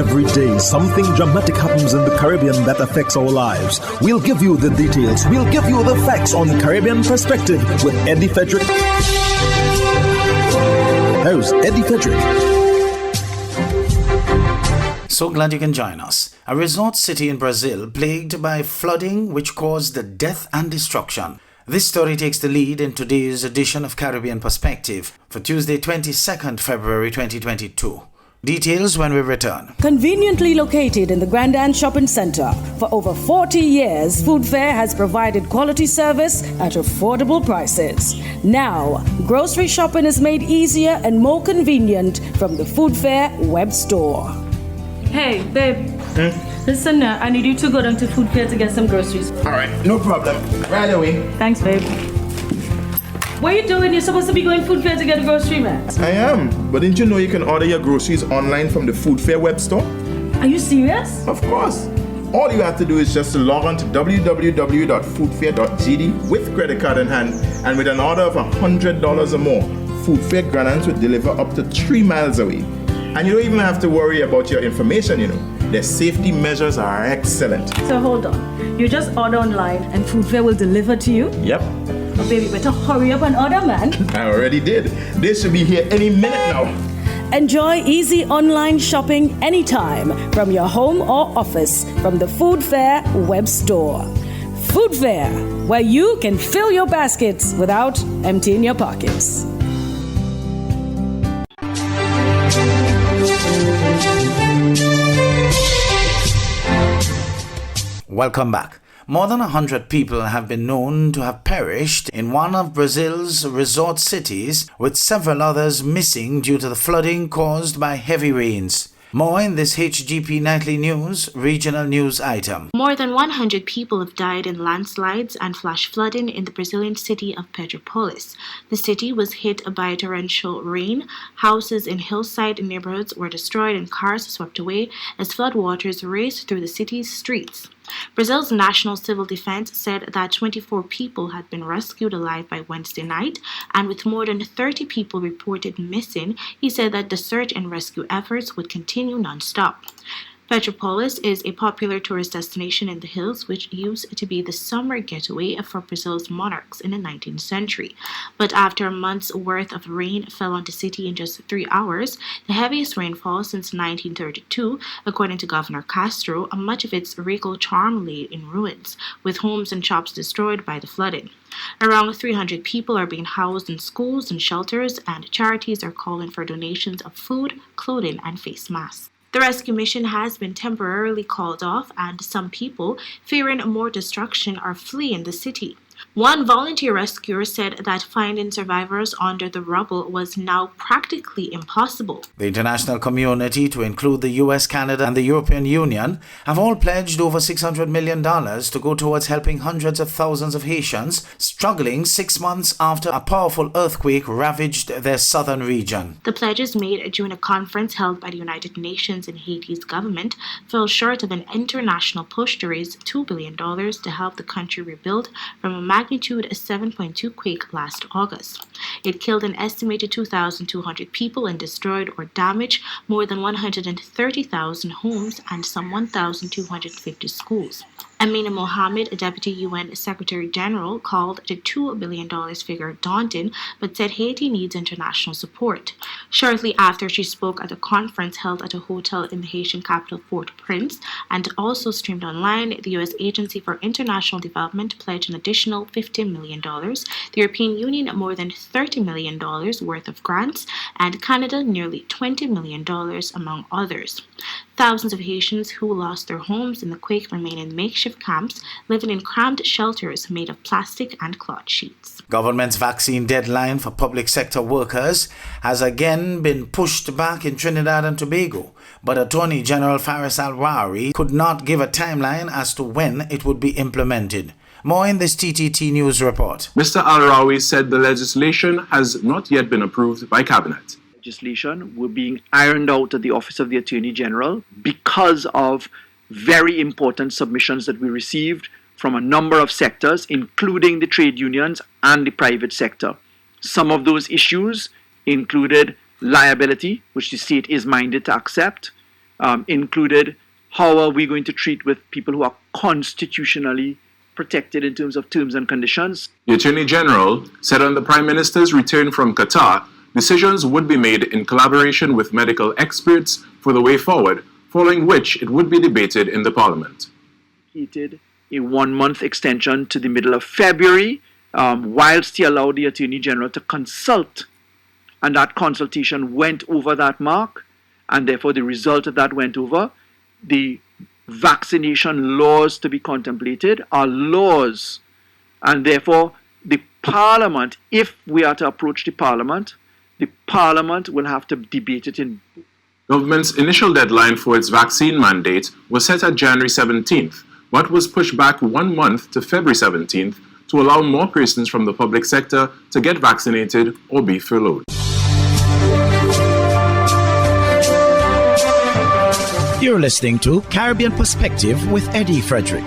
Every day, something dramatic happens in the Caribbean that affects our lives. We'll give you the details. We'll give you the facts on Caribbean Perspective with Eddie Frederick. Here's Eddie Frederick. So glad you can join us. A resort city in Brazil plagued by flooding which caused the death and destruction. This story takes the lead in today's edition of Caribbean Perspective for Tuesday, 22nd February 2022. Details when we return. Conveniently located in the Grand Anse Shopping Center, for over 40 years, Food Fair has provided quality service at affordable prices. Now, grocery shopping is made easier and more convenient from the Food Fair web store. Hey, babe. Listen, I need you to go down to Food Fair to get some groceries. All right, no problem. Right away. Thanks, babe. What are you doing? You're supposed to be going Food Fair to get a grocery, man. I am, but didn't you know you can order your groceries online from the Food Fair web store? Are you serious? Of course. All you have to do is just to log on to www.foodfair.gd with credit card in hand, and with an order of $100 or more, Food Fair Grand Anse will deliver up to 3 miles away. And you don't even have to worry about your information, you know. Their safety measures are excellent. So hold on. You just order online and Food Fair will deliver to you? Yep. Oh, baby, better hurry up and order, man. I already did. They should be here any minute now. Enjoy easy online shopping anytime from your home or office from the Food Fair web store. Food Fair, where you can fill your baskets without emptying your pockets. Welcome back. More than 100 people have been known to have perished in one of Brazil's resort cities, with several others missing due to the flooding caused by heavy rains. More in this HGP Nightly News regional news item. More than 100 people have died in landslides and flash flooding in the Brazilian city of Petrópolis. The city was hit by torrential rain. Houses in hillside neighborhoods were destroyed and cars swept away as floodwaters raced through the city's streets. Brazil's National Civil Defense said that 24 people had been rescued alive by Wednesday night, and with more than 30 people reported missing, he said that the search and rescue efforts would continue non-stop. Petrópolis is a popular tourist destination in the hills, which used to be the summer getaway for Brazil's monarchs in the 19th century. But after a month's worth of rain fell on the city in just 3 hours, the heaviest rainfall since 1932, according to Governor Castro, much of its regal charm lay in ruins, with homes and shops destroyed by the flooding. Around 300 people are being housed in schools and shelters, and charities are calling for donations of food, clothing, and face masks. The rescue mission has been temporarily called off, and some people, fearing more destruction, are fleeing the city. One volunteer rescuer said that finding survivors under the rubble was now practically impossible. The international community, to include the US, Canada, and the European Union, have all pledged over $600 million to go towards helping hundreds of thousands of Haitians struggling 6 months after a powerful earthquake ravaged their southern region. The pledges made during a conference held by the United Nations and Haiti's government fell short of an international push to raise $2 billion to help the country rebuild from a magnitude 7.2 quake last August. It killed an estimated 2,200 people and destroyed or damaged more than 130,000 homes and some 1,250 schools. Amina Mohammed, a deputy UN Secretary General, called the $2 billion figure daunting, but said Haiti needs international support. Shortly after she spoke at a conference held at a hotel in the Haitian capital Port-au-Prince and also streamed online, the U.S. Agency for International Development pledged an additional $15 million, the European Union more than $30 million worth of grants, and Canada nearly $20 million, among others. Thousands of Haitians who lost their homes in the quake remain in makeshift camps, living in cramped shelters made of plastic and cloth sheets. Government's vaccine deadline for public sector workers has again been pushed back in Trinidad and Tobago, but Attorney General Faris Al-Rawi could not give a timeline as to when it would be implemented. More in this TTT News report. Mr. Al-Rawi said the legislation has not yet been approved by Cabinet. Legislation were being ironed out at the Office of the Attorney General because of very important submissions that we received from a number of sectors, including the trade unions and the private sector. Some of those issues included liability, which the state is minded to accept, included how are we going to treat with people who are constitutionally protected in terms of terms and conditions. The Attorney General said on the Prime Minister's return from Qatar, decisions would be made in collaboration with medical experts for the way forward, following which it would be debated in the Parliament. A 1-month extension to the middle of February, whilst he allowed the Attorney General to consult, and that consultation went over that mark, and therefore the result of that went over. The vaccination laws to be contemplated are laws, and therefore the Parliament, if we are to approach the Parliament will have to debate it in. Government's initial deadline for its vaccine mandate was set at January 17th, but was pushed back 1 month to February 17th to allow more persons from the public sector to get vaccinated or be furloughed. You're listening to Caribbean Perspective with Eddie Frederick.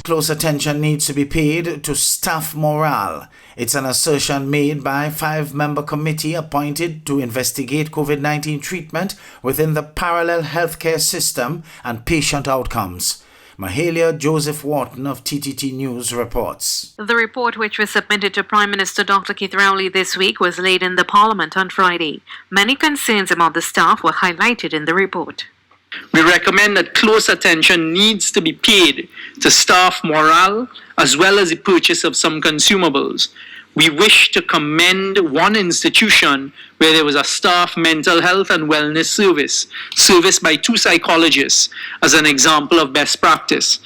Close attention needs to be paid to staff morale. It's an assertion made by a 5-member committee appointed to investigate COVID-19 treatment within the parallel healthcare system and patient outcomes. Mahalia Joseph Wharton of TTT News reports. The report, which was submitted to Prime Minister Dr. Keith Rowley this week, was laid in the Parliament on Friday. Many concerns about the staff were highlighted in the report. We recommend that close attention needs to be paid to staff morale as well as the purchase of some consumables. We wish to commend one institution where there was a staff mental health and wellness service by 2 psychologists as an example of best practice.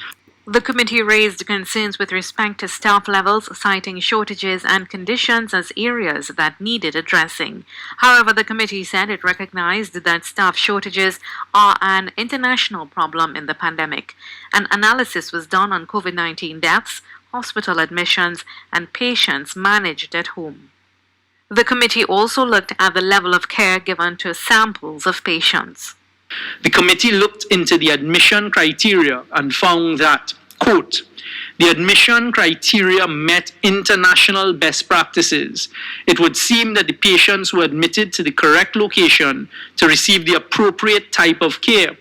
The committee raised concerns with respect to staff levels, citing shortages and conditions as areas that needed addressing. However, the committee said it recognized that staff shortages are an international problem in the pandemic. An analysis was done on COVID-19 deaths, hospital admissions, and patients managed at home. The committee also looked at the level of care given to samples of patients. The committee looked into the admission criteria and found that, quote, the admission criteria met international best practices. It would seem that the patients were admitted to the correct location to receive the appropriate type of care.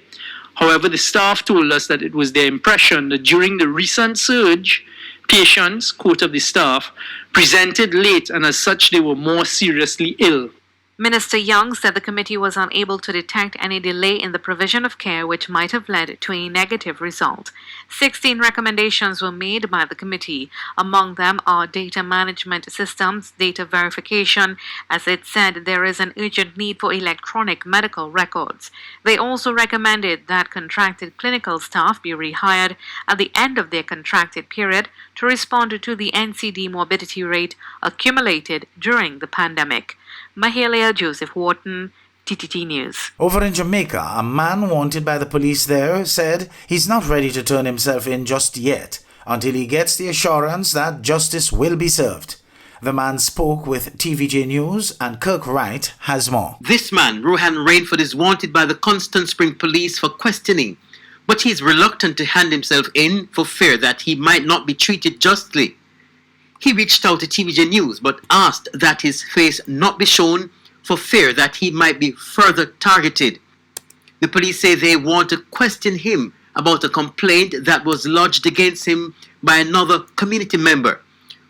However, the staff told us that it was their impression that during the recent surge, patients, quote of the staff, presented late and as such they were more seriously ill. Minister Young said the committee was unable to detect any delay in the provision of care which might have led to a negative result. 16 recommendations were made by the committee. Among them are data management systems, data verification. As it said, there is an urgent need for electronic medical records. They also recommended that contracted clinical staff be rehired at the end of their contracted period to respond to the NCD morbidity rate accumulated during the pandemic. Mahalia Joseph Wharton, TTT News. Over in Jamaica, a man wanted by the police there said he's not ready to turn himself in just yet until he gets the assurance that justice will be served. The man spoke with TVJ News, and Kirk Wright has more. This man, Rohan Rainford, is wanted by the Constant Spring Police for questioning, but he's reluctant to hand himself in for fear that he might not be treated justly. He reached out to TVJ News but asked that his face not be shown for fear that he might be further targeted. The police say they want to question him about a complaint that was lodged against him by another community member.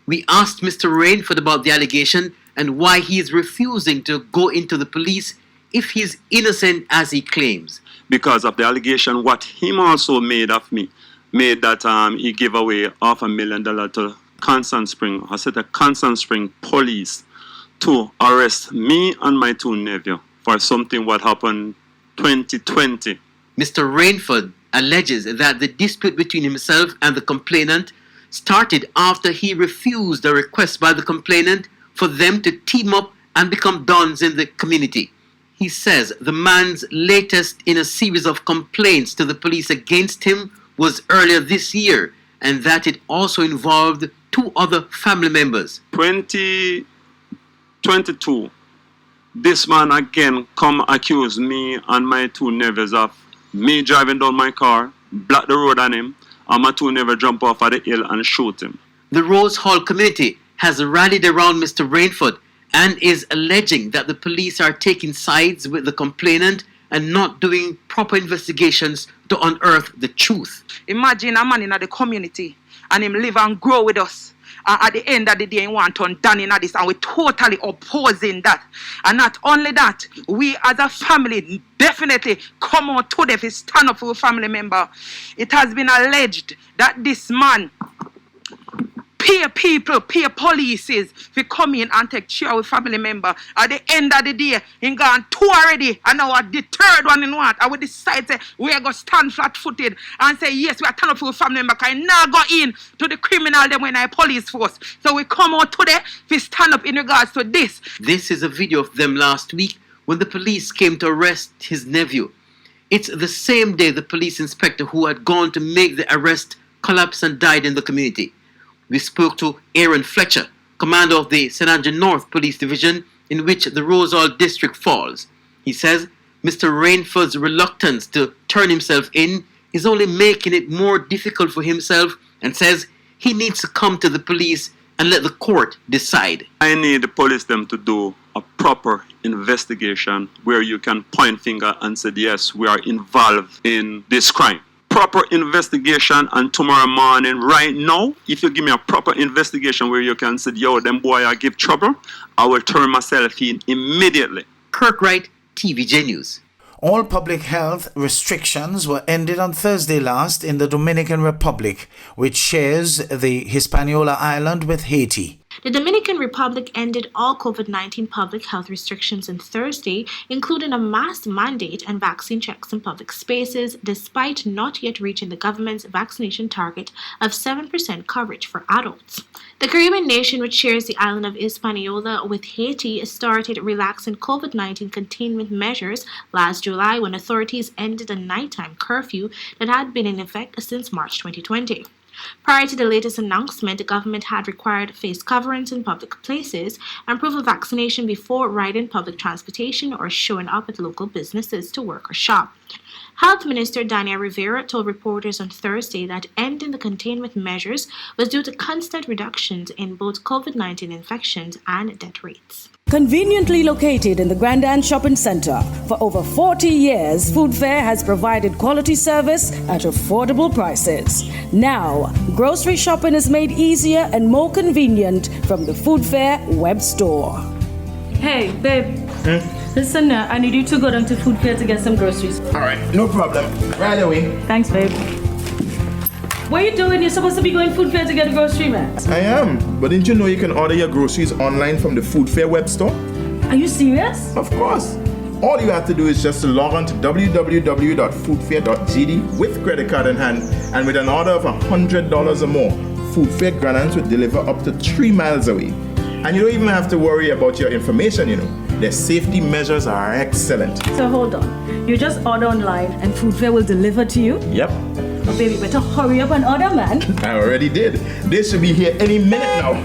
We asked Mr. Rainford about the allegation and why he is refusing to go into the police if he is innocent as he claims. Because of the allegation, what him also made of me, made that he gave away $500,000 to Constant Spring, I said the Constant Spring police to arrest me and my 2 nephews for something what happened 2020. Mr. Rainford alleges that the dispute between himself and the complainant started after he refused a request by the complainant for them to team up and become dons in the community. He says the man's latest in a series of complaints to the police against him was earlier this year, and that it also involved 2 other family members. 2022, this man again come accuse me and my 2 nephews of me driving down my car, block the road on him, and my 2 nephews jump off of the hill and shoot him. The Rose Hall community has rallied around Mr. Rainford and is alleging that the police are taking sides with the complainant and not doing proper investigations to unearth the truth. Imagine a man in the community and him live and grow with us. At the end of the day, he want to done in this, and we're totally opposing that. And not only that, we as a family definitely come out today to stand up for a family member. It has been alleged that this man pay people, pay polices to come in and take care of a family member. At the end of the day, he gone two already, and now the third one in what? And we decide say we are going to stand flat-footed and say yes, we are turn up for a family member, because I now go in to the criminal them when I police force. So we come out today to stand up in regards to this. This is a video of them last week when the police came to arrest his nephew. It's the same day the police inspector who had gone to make the arrest collapsed and died in the community. We spoke to Aaron Fletcher, commander of the St. Andrew North Police Division, in which the Rosal district falls. He says Mr. Rainford's reluctance to turn himself in is only making it more difficult for himself, and says he needs to come to the police and let the court decide. I need the police them to do a proper investigation where you can point finger and say, yes, we are involved in this crime. Proper investigation, and tomorrow morning, right now, if you give me a proper investigation where you can say, yo, them boy I give trouble, I will turn myself in immediately. Kirk Wright, TVJ News. All public health restrictions were ended on Thursday last in the Dominican Republic, which shares the Hispaniola island with Haiti. The Dominican Republic ended all COVID-19 public health restrictions on Thursday, including a mask mandate and vaccine checks in public spaces, despite not yet reaching the government's vaccination target of 7% coverage for adults. The Caribbean nation, which shares the island of Hispaniola with Haiti, started relaxing COVID-19 containment measures last July when authorities ended a nighttime curfew that had been in effect since March 2020. Prior to the latest announcement, the government had required face coverings in public places and proof of vaccination before riding public transportation or showing up at local businesses to work or shop. Health Minister Daniel Rivera told reporters on Thursday that ending the containment measures was due to constant reductions in both COVID-19 infections and death rates. Conveniently located in the Grand Ann Shopping Center, for over 40 years, Food Fair has provided quality service at affordable prices. Now, grocery shopping is made easier and more convenient from the Food Fair web store. Hey, babe. Listen, I need you to go down to Food Fair to get some groceries. All right, no problem. Right away. Thanks, babe. What are you doing? You're supposed to be going Food Fair to get a grocery, man. I am, but didn't you know you can order your groceries online from the Food Fair web store? Are you serious? Of course. All you have to do is just to log on to www.foodfair.gd with credit card in hand, and with an order of $100 or more, Food Fair Granans will deliver up to 3 miles away. And you don't even have to worry about your information, you know. Their safety measures are excellent. So hold on. You just order online and Food Fair will deliver to you? Yep. Oh, baby, better hurry up and order, man. I already did. They should be here any minute now.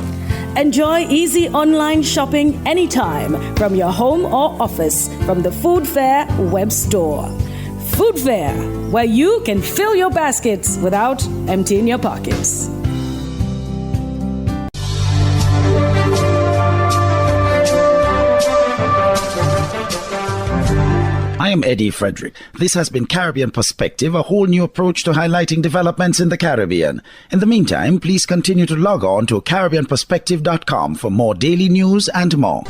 Enjoy easy online shopping anytime from your home or office from the Food Fair web store. Food Fair, where you can fill your baskets without emptying your pockets. I am Eddie Frederick. This has been Caribbean Perspective, a whole new approach to highlighting developments in the Caribbean. In the meantime, please continue to log on to CaribbeanPerspective.com for more daily news and more.